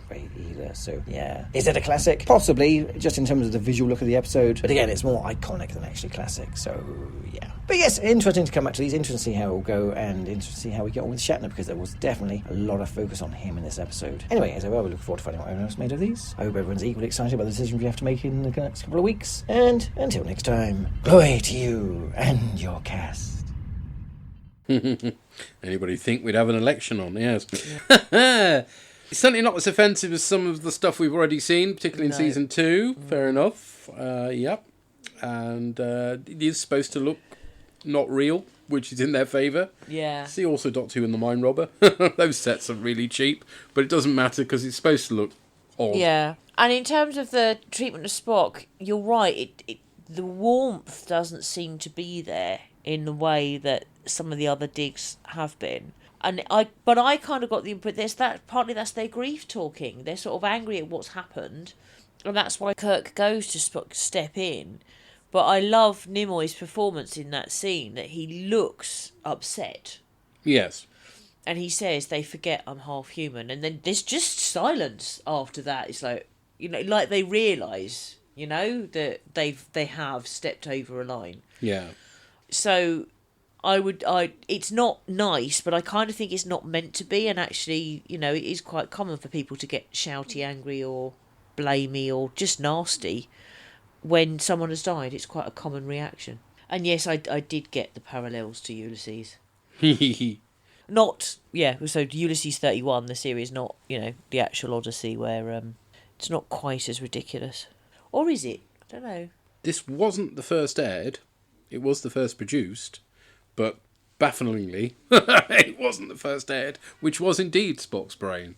great either, so is it a classic? Possibly, just in terms of the visual look of the episode, but again, it's more iconic than actually classic, so but yes, interesting to come back to these, interesting to see how it will go, and interesting to see how we get on with Shatner, because there was definitely a lot of focus on him in this episode. Anyway, as I will, we look forward to finding what everyone else made of these. I hope everyone's equally excited about the decisions we have to make in the next couple of weeks, and until next time, glory to you and your cast. Anybody think we'd have an election on? Yes. It's certainly not as offensive as some of the stuff we've already seen, particularly in season 2. Fair enough. And it is supposed to look not real, which is in their favour. Yeah. See also Doctor Who and the Mind Robber. Those sets are really cheap, but it doesn't matter because it's supposed to look odd. Yeah. And in terms of the treatment of Spock, you're right. The warmth doesn't seem to be there in the way that some of the other digs have been. But I kind of got the input partly that's their grief talking. They're sort of angry at what's happened, and that's why Kirk goes to Spock to step in. But I love Nimoy's performance in that scene, that he looks upset. Yes. And he says, they forget I'm half human. And then there's just silence after that. It's like, like they realise, that they have stepped over a line. Yeah. So it's not nice, but I kind of think it's not meant to be. And actually, it is quite common for people to get shouty, angry or blamey or just nasty when someone has died. It's quite a common reaction. And yes, I did get the parallels to Ulysses. Not, so Ulysses 31, the series, not, the actual Odyssey, where it's not quite as ridiculous. Or is it? I don't know. This wasn't the first aired. It was the first produced, but bafflingly, it wasn't the first aired, which was indeed Spock's brain.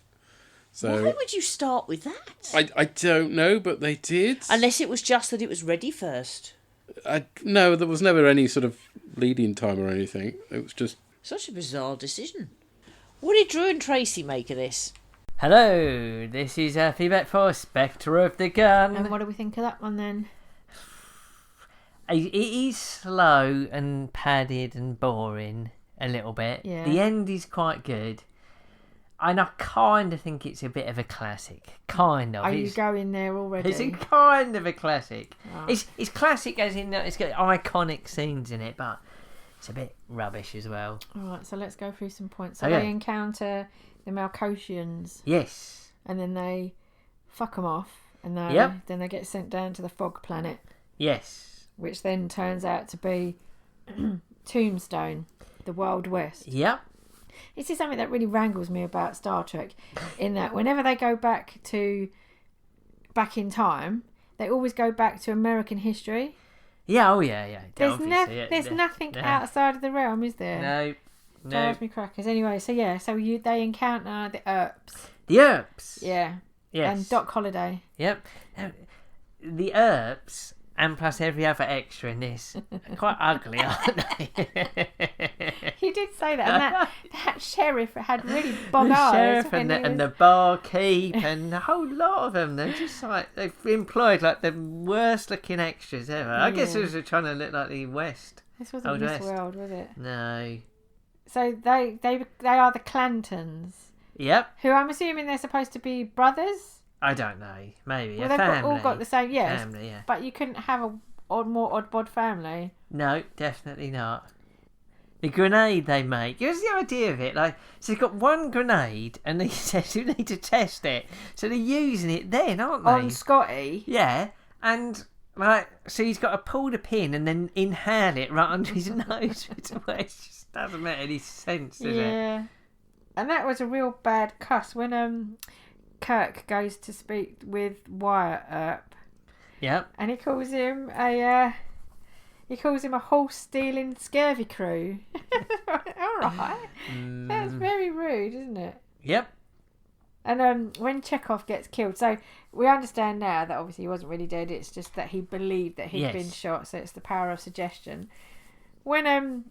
So why would you start with that? I don't know, but they did. Unless it was just that it was ready first. No, there was never any sort of lead-in time or anything. It was just... Such a bizarre decision. What did Drew and Tracy make of this? Hello, this is feedback for Spectre of the Gun. And what do we think of that one then? It is slow and padded and boring. a little bit. Yeah. The end is quite good. And I kind of think it's a bit of a classic. Kind of. Are you going there already? It's a kind of a classic. Oh. It's classic as in that it's got iconic scenes in it, but it's a bit rubbish as well. Alright, so let's go through some points. So Okay. they encounter the Malcotians. Yes. And then they fuck them off. And Yep. then they get sent down to the fog planet. Yes. Which then turns out to be Tombstone, the Wild West. Yep. This is something that really wrangles me about Star Trek, in that whenever they go back in time, they always go back to American history. Yeah, oh yeah. There's Obviously, nothing outside of the realm, is there? No. Drives me crackers. Anyway, so they encounter the Earps. The Earps. Yeah. Yes. And Doc Holliday. Yep. Now, the Earps, and plus every other extra in this, are quite ugly, aren't they? You did say that, and that sheriff had really bog The eyes. sheriff and the barkeep and a whole lot of them. They're just like, they've employed like the worst looking extras ever. I guess it was trying to look like the West. This wasn't Old Miss West. World, was it? No. So they are the Clantons. Yep. Who I'm assuming they're supposed to be brothers. I don't know. Maybe Well, a they've family. all got the same, yes. Family, yeah. But you couldn't have a more odd bod family. No, definitely not. The grenade they make. Here's the idea of it. Like, so they've got one grenade, and they said you need to test it. So they're using it then, aren't they? On Scotty. Yeah, and like, so he's got to pull the pin and then inhale it right under his nose. It just doesn't make any sense, does it? Yeah. And that was a real bad cuss when Kirk goes to speak with Wyatt Earp. Yep. And he calls him a horse stealing scurvy crew. Alright. That's very rude, isn't it? Yep. And when Chekov gets killed, so we understand now that obviously he wasn't really dead, it's just that he believed that he'd been shot, so it's the power of suggestion. When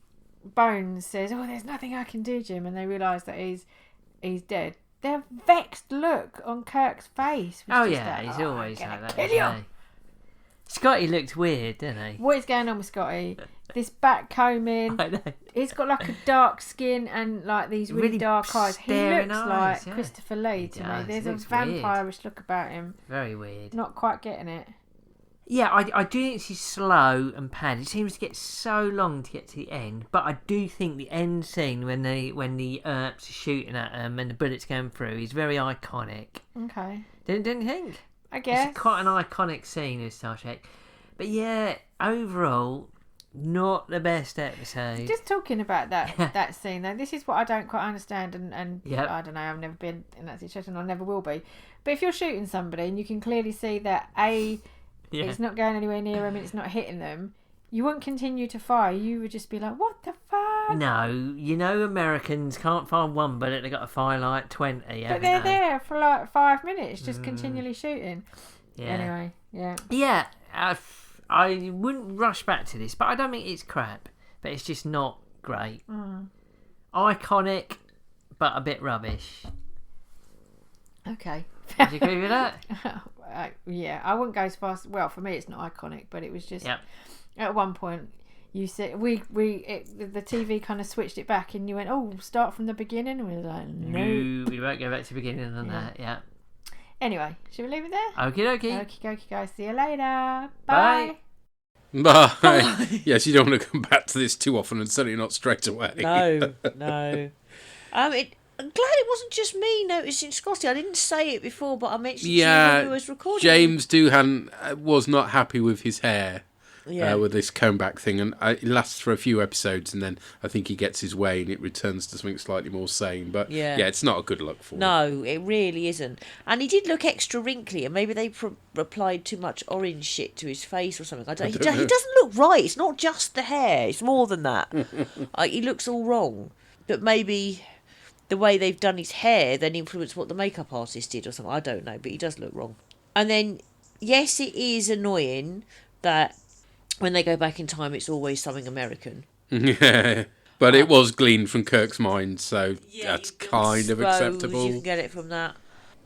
Bones says, "Oh, there's nothing I can do, Jim," and they realise that he's dead, their vexed look on Kirk's face was Oh just yeah, like, he's "Oh, always I'm like gonna that. kill isn't you." he? Scotty looked weird, didn't he? What is going on with Scotty? This back combing. I know. He's got like a dark skin and like these really dark eyes. He staring looks eyes, like Christopher Lee to me. does. There's He a looks weird. vampirish look about him. Very weird. Not quite getting it. Yeah, I do think she's slow and padded. It seems to get so long to get to the end, but I do think the end scene when the Earps are shooting at them and the bullets going through is very iconic. Okay. Didn't you think? I guess. It's quite an iconic scene in Star Trek. But yeah, overall, not the best episode. Just talking about that scene though, this is what I don't quite understand, and Yep. I don't know, I've never been in that situation, I never will be. But if you're shooting somebody and you can clearly see that it's not going anywhere near them and it's not hitting them, you wouldn't continue to fire. You would just be like, what the fuck? No, you know Americans can't fire one bullet, they've got to fire like 20. But they're there for like 5 minutes, just continually shooting. Yeah. Anyway, yeah. Yeah, I wouldn't rush back to this, but I don't think it's crap. But it's just not great. Iconic, but a bit rubbish. Okay. Would you agree with that? Yeah, I wouldn't go as fast. Well, for me, it's not iconic, but it was just. Yep. At one point, you said the TV kind of switched it back, and you went, "Oh, start from the beginning." And we were like, "No, we won't go back to the beginning on that." Yeah. Anyway, should we leave it there? Okie dokie. Okie dokie, guys. See you later. Bye. Bye. Yes, you don't want to come back to this too often, and certainly not straight away. No. I'm glad it wasn't just me noticing Scotty. I didn't say it before, but I mentioned to you when we was recording. James Doohan was not happy with his hair. With this comeback thing, and it lasts for a few episodes, and then I think he gets his way and it returns to something slightly more sane. But yeah, it's not a good look for him. No, it really isn't. And he did look extra wrinkly, and maybe they applied too much orange shit to his face or something. I don't know. He doesn't look right. It's not just the hair. It's more than that. He looks all wrong. But maybe the way they've done his hair then influenced what the makeup artist did or something. I don't know, but he does look wrong. And then, yes, it is annoying that when they go back in time, it's always something American. Yeah, but it was gleaned from Kirk's mind, so that's kind of acceptable. You can get it from that.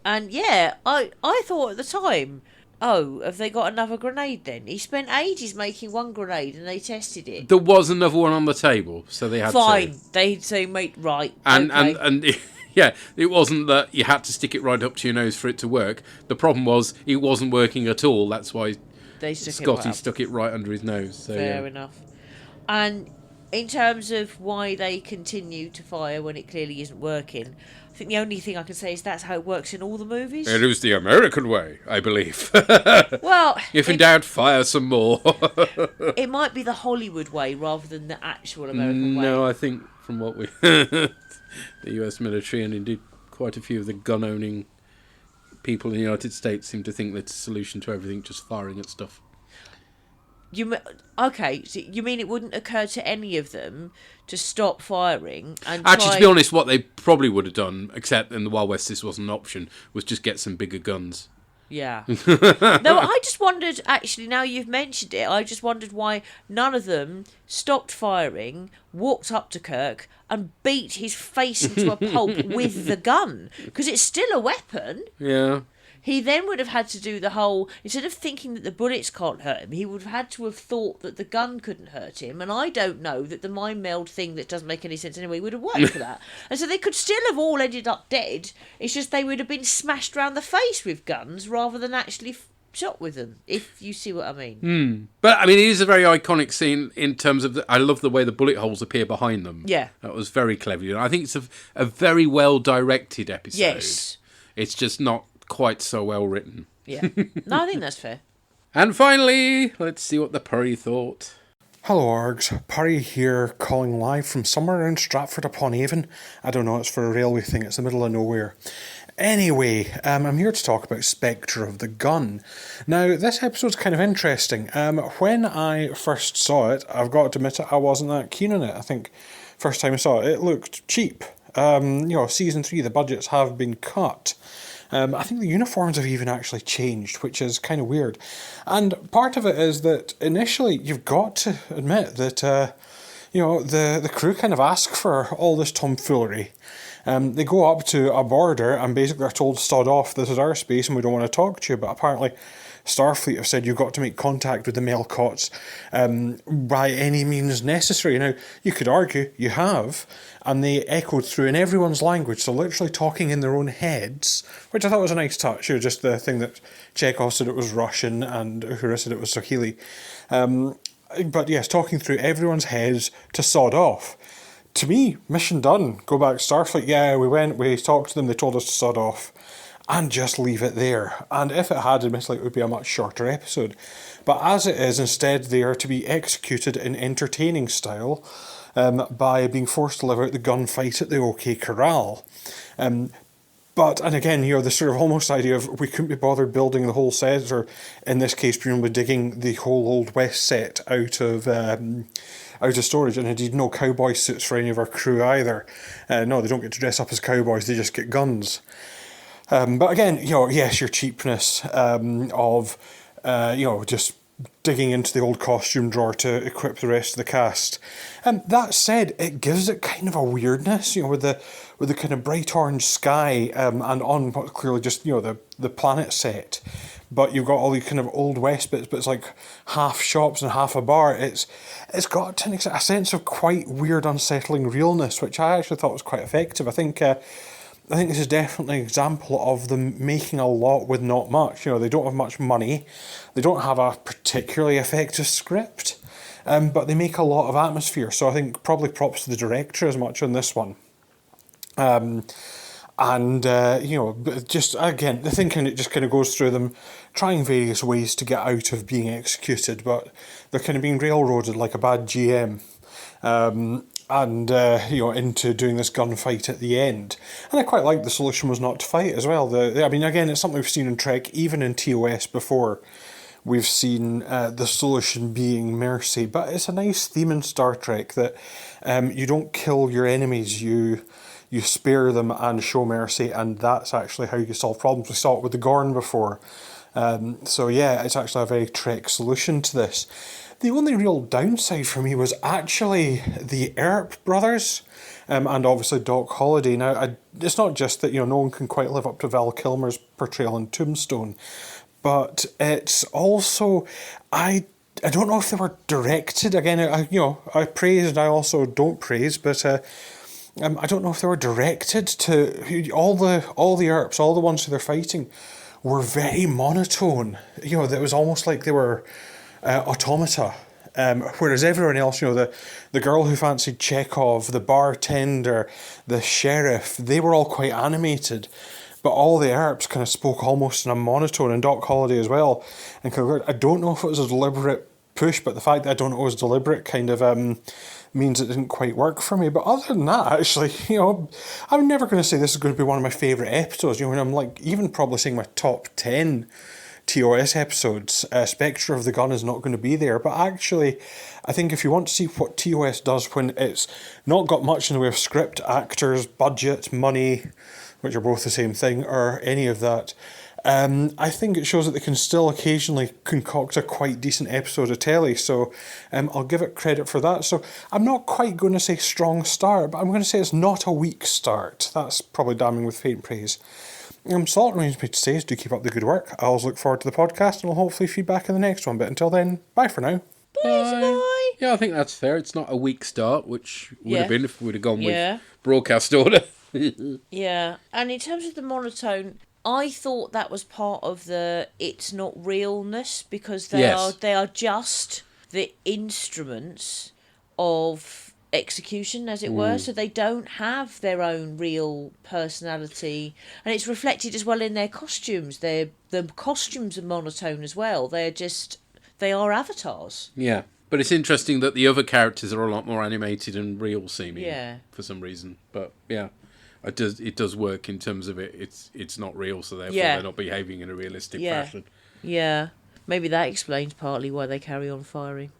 And yeah, I thought at the time, Oh, have they got another grenade then? He spent ages making one grenade and they tested it. There was another one on the table, so they had Fine. to. They say, mate, right. And, okay. and yeah, it wasn't that you had to stick it right up to your nose for it to work. The problem was it wasn't working at all. That's why Scotty stuck it right under his nose. So, Fair enough. And in terms of why they continue to fire when it clearly isn't working, I think the only thing I can say is that's how it works in all the movies. It was the American way, I believe. Well, if in doubt, fire some more. It might be the Hollywood way rather than the actual American way. No, I think from what we... the US military and indeed quite a few of the gun-owning people in the United States seem to think that the solution to everything just firing at stuff. Okay, so you mean it wouldn't occur to any of them to stop firing and Actually, to be honest, what they probably would have done, except in the Wild West this wasn't an option, was just get some bigger guns. Yeah. No, I just wondered, actually, now you've mentioned it, I just wondered why none of them stopped firing, walked up to Kirk, and beat his face into a pulp with the gun. Because it's still a weapon. Yeah. He then would have had to do the whole... Instead of thinking that the bullets can't hurt him, he would have had to have thought that the gun couldn't hurt him. And I don't know that the mind meld thing that doesn't make any sense anyway would have worked for that. And so they could still have all ended up dead. It's just they would have been smashed around the face with guns rather than actually shot with them, if you see what I mean. But, I mean, it is a very iconic scene in terms of... I love the way the bullet holes appear behind them. Yeah. That was very clever. I think it's a very well-directed episode. Yes. It's just not quite so well written. Yeah. No, I think that's fair. And finally, let's see what the Purry thought. Hello, Args. Purry here, calling live from somewhere around Stratford-upon-Avon. I don't know, it's for a railway thing, it's the middle of nowhere. Anyway, I'm here to talk about Spectre of the Gun. Now, this episode's kind of interesting. When I first saw it, I've got to admit it, I wasn't that keen on it. I think first time I saw it, it looked cheap. Season 3, the budgets have been cut. I think the uniforms have even actually changed, which is kind of weird. And part of it is that initially you've got to admit that, the crew kind of ask for all this tomfoolery. They go up to a border and basically are told, sod off, this is our space and we don't want to talk to you. But apparently Starfleet have said you've got to make contact with the male cots by any means necessary. Now, you could argue you have, and they echoed through in everyone's language, so literally talking in their own heads, which I thought was a nice touch. Just the thing that Chekov said it was Russian and Uhura said it was Swahili. But yes, talking through everyone's heads to sod off. To me, mission done. Go back to Starfleet. Yeah, we talked to them, they told us to sod off. And just leave it there. And if it had, admittedly, it would be a much shorter episode. But as it is, instead, they are to be executed in entertaining style by being forced to live out the gunfight at the OK Corral. And again, the sort of almost idea of we couldn't be bothered building the whole set, or in this case, presumably digging the whole Old West set out of storage, and indeed no cowboy suits for any of our crew either. No, they don't get to dress up as cowboys, they just get guns. But again, yes, your cheapness of just digging into the old costume drawer to equip the rest of the cast. That said, it gives it kind of a weirdness, with the kind of bright orange sky and on what's clearly just the planet set. But you've got all these kind of old west bits, but it's like half shops and half a bar. It's got a sense of quite weird, unsettling realness, which I actually thought was quite effective. I think this is definitely an example of them making a lot with not much. They don't have much money. They don't have a particularly effective script. But they make a lot of atmosphere. So I think probably props to the director as much on this one. Just again, the thinking it just kind of goes through them trying various ways to get out of being executed, but they're kind of being railroaded like a bad GM. Into doing this gunfight at the end. And I quite like the solution was not to fight as well. Again, it's something we've seen in Trek, even in TOS before. We've seen the solution being mercy, but it's a nice theme in Star Trek that you don't kill your enemies, you spare them and show mercy, and that's actually how you solve problems. We saw it with the Gorn before. It's actually a very Trek solution to this. The only real downside for me was actually the Earp brothers, and obviously Doc Holliday. Now, it's not just that no one can quite live up to Val Kilmer's portrayal in Tombstone, but it's also I don't know if they were directed. Again, I praise and I also don't praise, but I don't know if they were directed to all the ERPs, all the ones who they're fighting, were very monotone. That was almost like they were automata. Whereas everyone else, the girl who fancied Chekov, the bartender, the sheriff, they were all quite animated. But all the ERPs kind of spoke almost in a monotone, and Doc Holliday as well. And I don't know if it was a deliberate push, but the fact that I don't know it was deliberate kind of means it didn't quite work for me. But other than that, actually, I'm never going to say this is going to be one of my favourite episodes. When I'm like even probably saying my top 10 TOS episodes, Spectre of the Gun is not going to be there. But actually, I think if you want to see what TOS does when it's not got much in the way of script, actors, budget, money, which are both the same thing, or any of that, I think it shows that they can still occasionally concoct a quite decent episode of telly. So I'll give it credit for that. So I'm not quite going to say strong start, but I'm going to say it's not a weak start. That's probably damning with faint praise. So all it remains for me to say is do keep up the good work. I always look forward to the podcast, and I'll hopefully feedback in the next one. But until then, bye for now. Bye. Yeah, I think that's fair. It's not a weak start, which would have been if we would have gone with broadcast order. Yeah, and in terms of the monotone, I thought that was part of the it's not realness, because they are just the instruments of execution, as it were, so they don't have their own real personality, and it's reflected as well in their costumes. The costumes are monotone as well. They are avatars. Yeah, but it's interesting that the other characters are a lot more animated and real seeming for some reason. But yeah, it does work in terms of it's not real, so therefore they're not behaving in a realistic fashion. Yeah, maybe that explains partly why they carry on firing.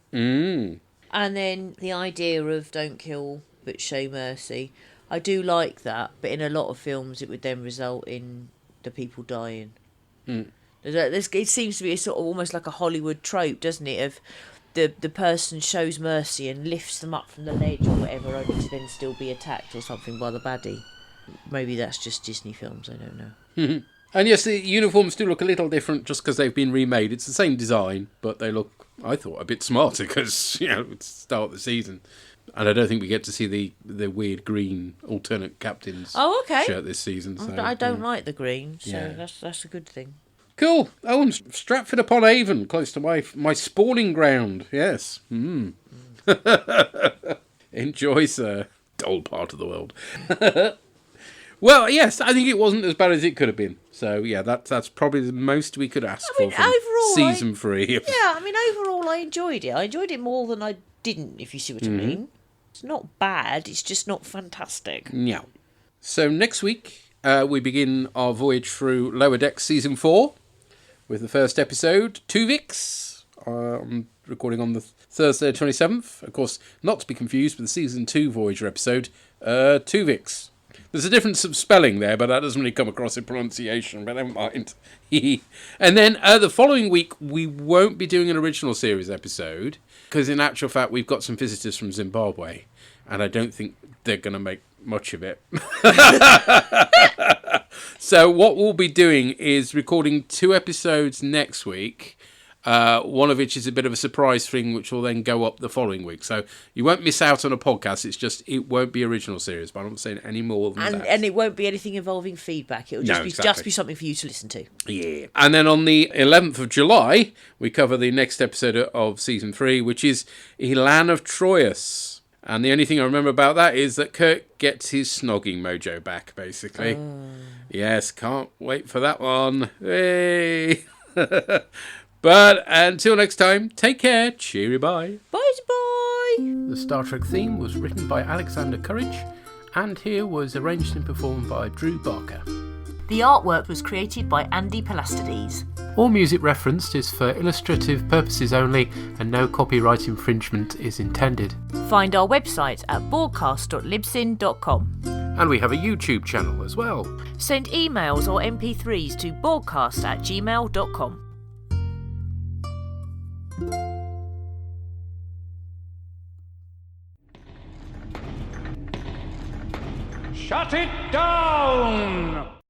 And then the idea of don't kill but show mercy, I do like that, but in a lot of films it would then result in the people dying. It seems to be sort of almost like a Hollywood trope, doesn't it, of the person shows mercy and lifts them up from the ledge or whatever, only to then still be attacked or something by the baddie. Maybe that's just Disney films, I don't know. And yes, the uniforms do look a little different just because they've been remade. It's the same design, but they look, I thought, a bit smarter because, it's the start of the season. And I don't think we get to see the weird green alternate captain's shirt this season. So, I don't like the green, so that's a good thing. Cool. Oh, and Stratford upon Avon, close to my spawning ground. Yes. Enjoy, sir. Dull part of the world. Well, yes, I think it wasn't as bad as it could have been. So, yeah, that's probably the most we could ask for from overall, season 3. Overall, I enjoyed it. I enjoyed it more than I didn't, if you see what I mean. It's not bad, it's just not fantastic. Yeah. So, next week, we begin our voyage through Lower Decks Season 4 with the first episode, Tuvix. I'm recording on the Thursday, 27th. Of course, not to be confused with the Season 2 Voyager episode, Tuvix. There's a difference of spelling there, but that doesn't really come across in pronunciation, but never mind. And then the following week, we won't be doing an original series episode, because in actual fact, we've got some visitors from Zimbabwe, and I don't think they're going to make much of it. So what we'll be doing is recording 2 episodes next week, one of which is a bit of a surprise thing, which will then go up the following week. So you won't miss out on a podcast. It's just, it won't be original series, but I'm not saying any more than that. And it won't be anything involving feedback. It'll just be something for you to listen to. Yeah. And then on the 11th of July, we cover the next episode of Season 3, which is Elaan of Troyius. And the only thing I remember about that is that Kirk gets his snogging mojo back, basically. Yes, can't wait for that one. Hey! But until next time, take care. Cheery bye. Bye. The Star Trek theme was written by Alexander Courage, and here was arranged and performed by Drew Barker. The artwork was created by Andy Palastides. All music referenced is for illustrative purposes only, and no copyright infringement is intended. Find our website at borgcast.libsyn.com. And we have a YouTube channel as well. Send emails or MP3s to borgcast@gmail.com. Shut it down!